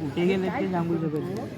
कुठे गेले ते सांगू शकत नाही.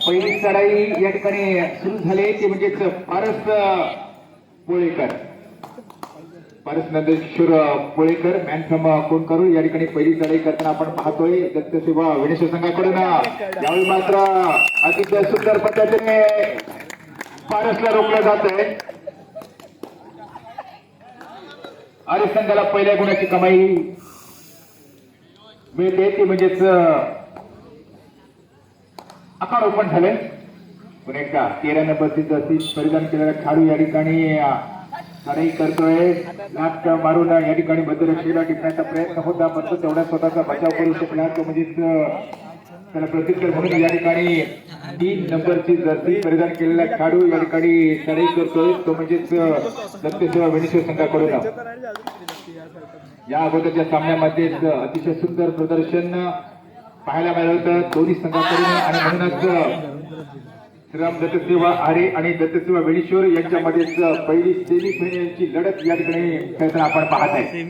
पहिली चढाई या ठिकाणी सुरू झाली ती म्हणजेच पारस पोळेकर, पारस नंदेश्वर पोळेकर मॅन फ्रॉम कोणकरू या ठिकाणी पहिली चढाई करताना आपण पाहतोय. दत्तसेवा विनेश्वर संघाकडून यावेळी मात्र अतिशय सुंदर पद्धतीने पारसला रोखलं जात आहे. आणि संघाला पहिल्या गुणाची कमाई मिळते ती म्हणजेच आकार ओपन झाले. पुन्हा एकदा 13 नंबरची जर्सी परिधान केलेला खेळाडू या ठिकाणी चढाई करतोय. लाट मारून या ठिकाणी मध्यरक्षीला टिपण्याचा प्रयत्न होता, परंतु तेवढा स्वतःचा बचाव करू शकला. तो म्हणजेच त्याला प्रत्युत्तर म्हणून या ठिकाणी 3 नंबरची जर्सी परिधान केलेला खेळाडू या ठिकाणी चढाई करतोय. तो म्हणजेच दत्तसेवा विनेश्वर संघाकडून या अगोदरच्या सामन्यामध्ये अतिशय सुंदर प्रदर्शन पाहायला मिळालं होतं दोन्ही संघाकडून. आणि म्हणूनच श्रीराम दत्तसेवा आरे आणि दत्तसेवा वेणेश्वर यांच्यामध्येच पहिली सेमीफायनलची लढत या ठिकाणी खेळताना आपण पाहत आहे.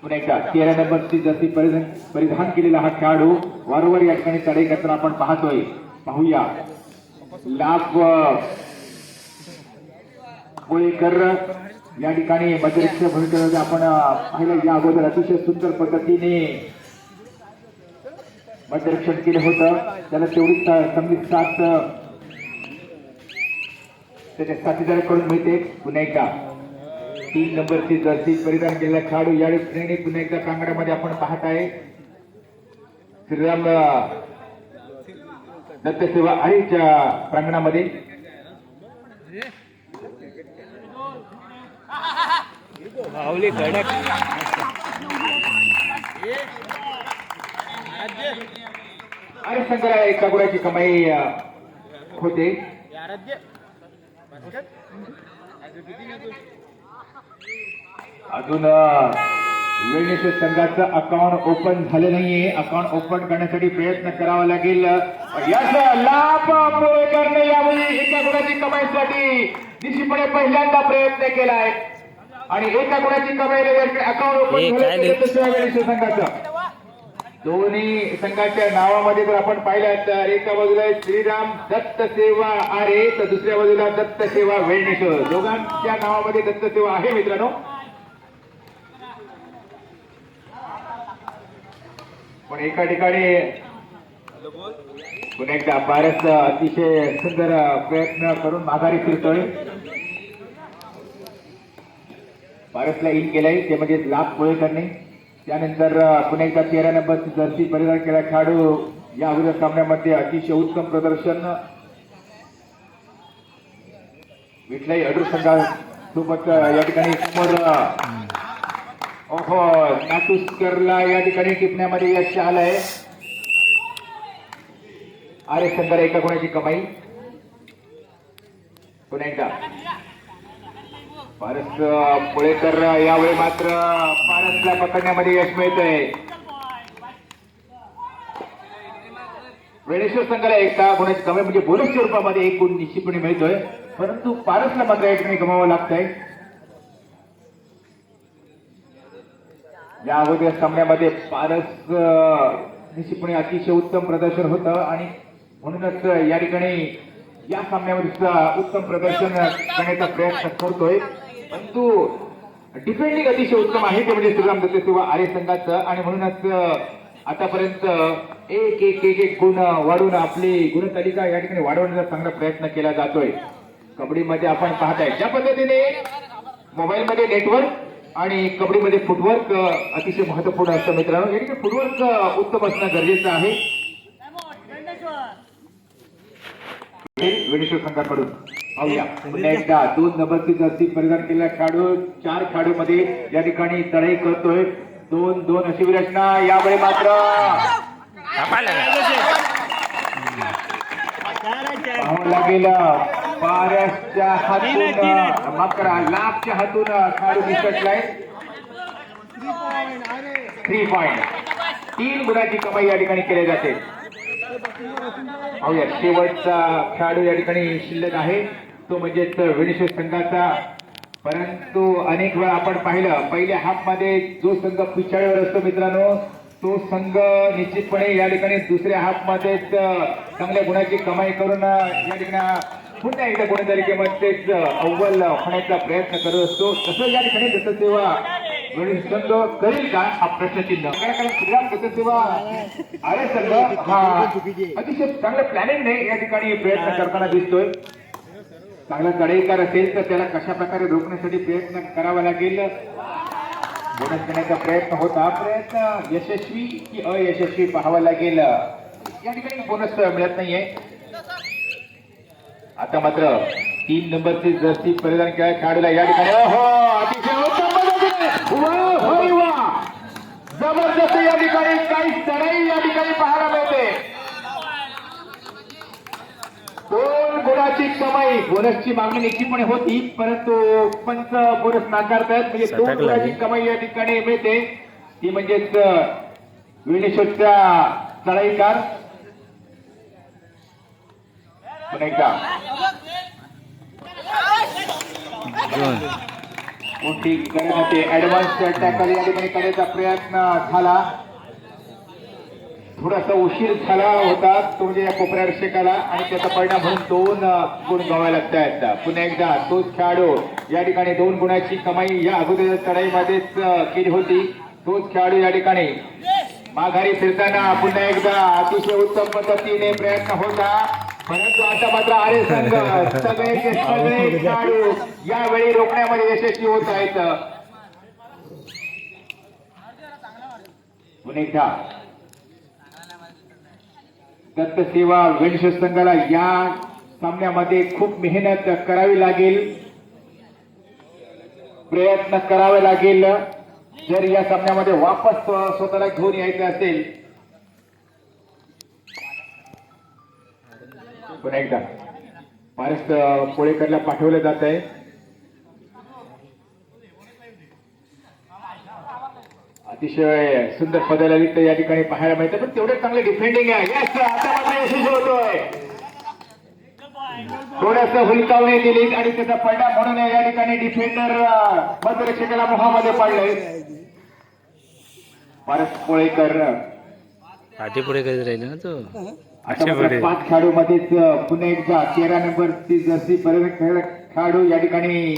पुन्हा एकदा 13 नंबरची जर्सी परिधान केलेला हा खेळाडू वारंवार या ठिकाणी चढाई करताना आपण पाहतोय. पाहूया लाभ पोळेकर या ठिकाणी मध्यरक्षक भूमिकेमध्ये आपण पाहिलं. या अगोदर अतिशय सुंदर पद्धतीने मध्यरक्षण केलं होतं. त्याला तेवढीच संगीत साथ त्याच्या साथीदाराकडून मिळते. पुन्हा एकदा 3 नंबरची जर्सी परिधान केलेला खेळाडू या ठिकाणी पुन्हा एकदा प्रांगणामध्ये आपण पाहत आहे. श्रीराम दत्तसेवा आरेच्या प्रांगणामध्ये आणि संघाला एका गुणाची कमाई होते. अजून वेणेश्वर संघाचं अकाउंट ओपन झालं नाहीये. अकाउंट ओपन करण्यासाठी प्रयत्न करावा लागेल. याचा लाभ पोळेकरने यावेळी एका गुणाची कमाईसाठी निश्चितपणे पहिल्यांदा प्रयत्न केलाय आणि एका गुणाची कमाई अकाउंट ओपन झालं वेणेश्वर संघाचं. दोन्ही संघाच्या नावामध्ये जर आपण पाहिलं तर एका बाजूला श्रीराम दत्तसेवा आरे तर दुसऱ्या बाजूला दत्तसेवा वेणेश्वर. दोघांच्या नावामध्ये दत्तसेवा आहे मित्रांनो. पण एका ठिकाणी पुन्हा एकदा पारस अतिशय सुंदर प्रयत्न करून माघारी फिरतोय. पारसला इन केलाय ते म्हणजे लाभ पोळेकरने. त्यानंतर पुन्हा एकदा 13 नंबरची जर्सी परिधान केला खेळाडू या अगोदर सामन्यामध्ये अतिशय उत्तम प्रदर्शन विठलाई अडूर संघासोबत या ठिकाणी ओहो नाटुस्करला या ठिकाणी टिपण्यामध्ये यश आलंय. आरे संघाला एका गुणाची कमाई. पुन्हा एकदा पारस पोळेकर यावेळी मात्र पारसला पकडण्यामध्ये यश मिळतंय. वेणेश्वर संघाला एका गुणाची कमाई म्हणजे बोनसच्या रूपामध्ये 1 गुण निश्चितपणे मिळतोय, परंतु पारसला मात्र या ठिकाणी गमावं लागतंय. या अगोदर सामन्यामध्ये पारस निश्चितपणे अतिशय उत्तम प्रदर्शन होतं आणि म्हणूनच या ठिकाणी या सामन्यामध्ये सुद्धा उत्तम प्रदर्शन करण्याचा प्रयत्न करतोय. परंतु डिफेंडिंग अतिशय उत्तम आहे ते म्हणजे श्रीराम दत्तसेवा आरे संघाचं आणि म्हणूनच आतापर्यंत एक गुण वाढवून आपली गुणतालिका या ठिकाणी वाढवण्याचा चांगला प्रयत्न केला जातोय. कबड्डीमध्ये आपण पाहताय ज्या पद्धतीने मोबाईलमध्ये नेटवर्क आणि कबड्डीमध्ये फुटवर्क अतिशय महत्वपूर्ण असतं मित्रांनो. या ठिकाणी फुटवर्क उत्तम असणं गरजेचं आहे. वेणेश्वर संघाकडून पाहूया पुन्हा एकदा 2 नंबरची जर्सी परिधान केलेला खेळाडू 4 खेळाडूमध्ये या ठिकाणी चढाई करतोय. 2-2 अशी विरचना यावेळी मात्र पाहावं लागेल पारसच्या हातून माफ करा लाभच्या हातून खेळाडू निसटलाय 3 पॉइंट 3 गुणाची कमाई या ठिकाणी केली जाते. पाहूया शेवटचा खेळाडू या ठिकाणी शिल्लक आहे तो म्हणजेच विनिशेष संघाचा. परंतु अनेक वेळा आपण पाहिलं पहिल्या हाफ मध्ये जो संघ पिछाडीवर असतो मित्रांनो तो संघ निश्चितपणे या ठिकाणी दुसऱ्या हाफ मध्येच चांगल्या गुणाची कमाई करून या ठिकाणी पुन्हा एकदा गुणतालिकेमध्येच अव्वल होण्याचा प्रयत्न करत असतो. तसं या ठिकाणी दत्तसेवा संघ करेल का हा प्रश्नचिन्ह. कारण श्रीराम दत्तसेवा आरे संघ हा अतिशय चांगल्या प्लॅनिंगने या ठिकाणी प्रयत्न करताना दिसतोय. चांगला चढाईकार असेल तर त्याला कशा प्रकारे रोखण्यासाठी प्रयत्न करावा लागेल. बोनस करण्याचा प्रयत्न होता. प्रयत्न यशस्वी की अयशस्वी पाहावा लागेल. या ठिकाणी बोनस मिळत नाहीये. आता मात्र 3 नंबरची जर्सी परिधान केलेल्या खेळाडूला या ठिकाणी अतिशय उत्तम जबरदस्त या ठिकाणी काही चढाई या ठिकाणी पाहायला मिळते. 2 गुणाची कमाई. बोनसची मागणी निश्चितपणे होती परंतु पंच बोनस नाकारतात म्हणजे 2 गुणाची कमाई या ठिकाणी मिळते. ती म्हणजेच विनिशेषचा चढाईकार. पुन्हा एकदा मोठी करण्यात ऍडव्हान्स टॅकल या ठिकाणी करण्याचा प्रयत्न झाला. थोडासा उशीर झाला होता तो म्हणजे या कोपऱ्या रक्षकाला आणि त्याचा परिणाम म्हणून 2 गुण गमावे लागत आहेत. पुन्हा एकदा तोच खेळाडू या ठिकाणी 2 गुणाची कमाई या अगोदर चढाईमध्येच केली होती. तोच खेळाडू या ठिकाणी माघारी फिरताना पुन्हा एकदा अतिशय उत्तम पद्धतीने प्रयत्न होता. परंतु आता मात्र आरे संघ सगळे खेळाडू यावेळी रोखण्यामध्ये यशस्वी होत आहेत. पुन्हा एकदा दत्तसेवा विनिशेष संघाला या सामन्यामध्ये खूप मेहनत करावी लागेल. प्रयत्न करावे लागेल जर या सामन्यामध्ये वापस स्वतःला घेऊन यायचं असेल. पुन्हा एकदा पारस पोळेकरला पाठवलं जात आहे. अतिशय सुंदर पदाला या ठिकाणी पाहायला मिळतं पण तेवढं चांगलं डिफेंडिंग आहे. आता मात्र यशस्वी होतोय. थोडस हुलकावणी दिली आणि त्याचा परिणाम म्हणून या ठिकाणी डिफेंडर मध्यरक्षकाला मोहामध्ये पडले. पारस पोळेकर पाठी पुढे कधी राहिले ना तो. आता 5 खेळाडू मध्येच पुन्हा एकदा 13 नंबरची जर्सी परिधान खेळाडू या ठिकाणी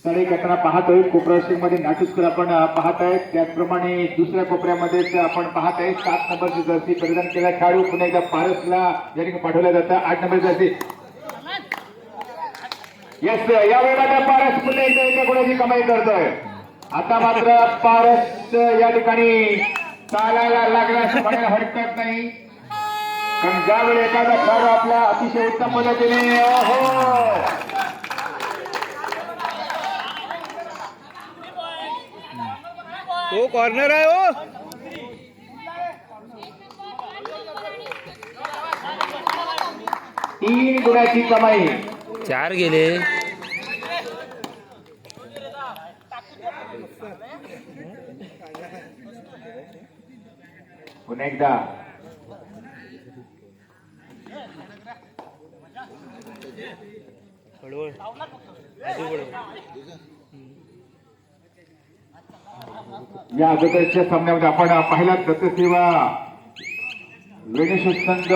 चढाई करताना पाहतोय. कोपऱ्या मध्ये नाटुस्कर आपण पाहत आहेत. त्याचप्रमाणे दुसऱ्या कोपऱ्यामध्ये आपण पाहत आहे 7 नंबरची जर्सी परिधान केलेला खेळाडू पुन्हा एकदा पारसला या ठिकाणी पाठवलं जातं. 8 नंबर जर्सी यस यावेळी मात्र पारस पुन्हा एकदा एका गुणाची कमाई करतोय. आता मात्र पारस या ठिकाणी चालायला लागला असं म्हणायला हरकत नाही. कारण ज्यावेळी एखादा खेळाडू आपल्या अतिशय उत्तम पद्धतीने हो कॉर्नर आहे हो. 3 गुणाची कमाई. 4 गेले. पुन्हा एकदा या अगोदरच्या सामन्यामध्ये आपण पाहिला दत्तसेवा विनिशेष संघ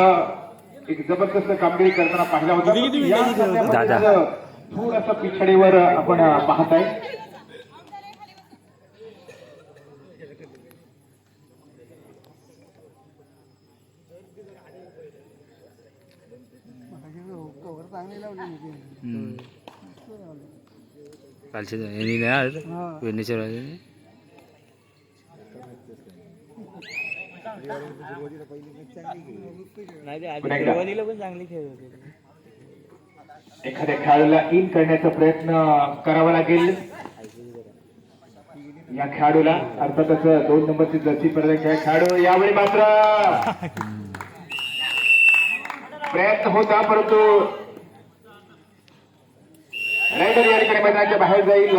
एक जबरदस्त कामगिरी करताना पाहिला होता. या सामन्यामध्ये थोडासा पिछाडीवर आपण पाहत आहे. कालचे यांनी नाही वेणीच्या सुरुवातीला पण चांगली खेळ होते. एखाद्या खेळाडूला इन करण्याचा प्रयत्न करावा लागेल. या खेळाडूला अर्थातच 2 नंबरची जर्सी परिधान खेळाडू यावेळी मात्र प्रयत्न होता परंतु रायडर या ठिकाणी मैदानाच्या बाहेर जाईल.